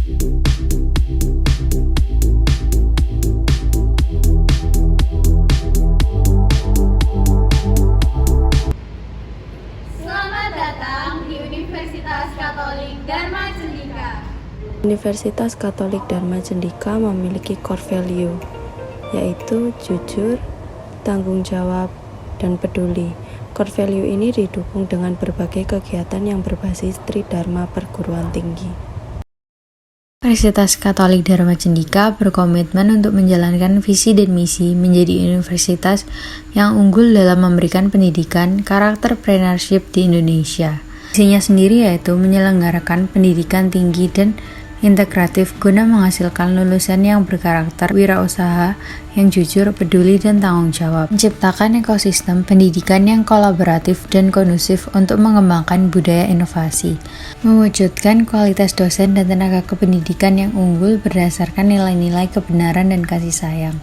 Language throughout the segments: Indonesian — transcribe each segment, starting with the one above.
Selamat datang di Universitas Katolik Dharma Cendika. Universitas Katolik Dharma Cendika memiliki core value, yaitu jujur, tanggung jawab, dan peduli. Core value ini didukung dengan berbagai kegiatan yang berbasis Tridharma perguruan tinggi. Universitas Katolik Dharma Cendika berkomitmen untuk menjalankan visi dan misi menjadi universitas yang unggul dalam memberikan pendidikan karakterpreneurship di Indonesia. Misinya sendiri yaitu menyelenggarakan pendidikan tinggi dan integratif guna menghasilkan lulusan yang berkarakter wirausaha, yang jujur, peduli, dan tanggung jawab. Menciptakan ekosistem pendidikan yang kolaboratif dan kondusif untuk mengembangkan budaya inovasi. Mewujudkan kualitas dosen dan tenaga kependidikan yang unggul berdasarkan nilai-nilai kebenaran dan kasih sayang.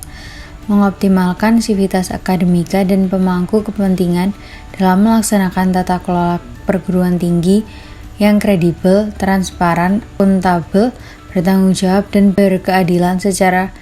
Mengoptimalkan sivitas akademika dan pemangku kepentingan dalam melaksanakan tata kelola perguruan tinggi yang kredibel, transparan, akuntabel, bertanggung jawab, dan berkeadilan secara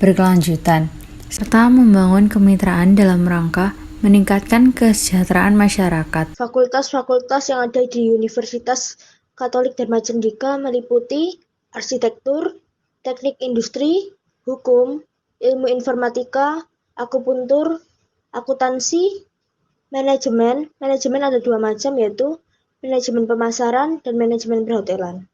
berkelanjutan, serta membangun kemitraan dalam rangka meningkatkan kesejahteraan masyarakat. Fakultas-fakultas yang ada di Universitas Katolik Dharma Cendika meliputi arsitektur, teknik industri, hukum, ilmu informatika, akupuntur, akuntansi, manajemen. Manajemen ada dua macam, yaitu manajemen pemasaran dan manajemen perhotelan.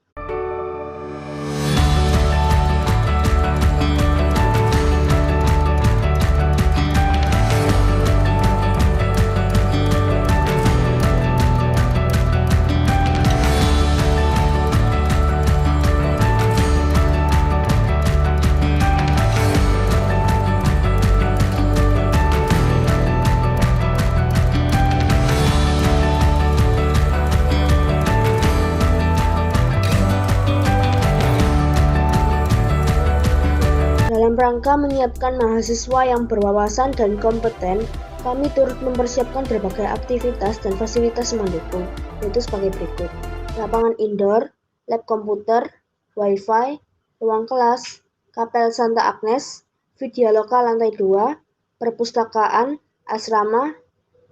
Dalam rangka menyiapkan mahasiswa yang berwawasan dan kompeten, kami turut mempersiapkan berbagai aktivitas dan fasilitas mendukung, yaitu sebagai berikut: lapangan indoor, lab komputer, wifi, ruang kelas, kapel Santa Agnes, Vidyaloka lantai 2, perpustakaan, asrama,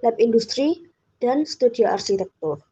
lab industri, dan studio arsitektur.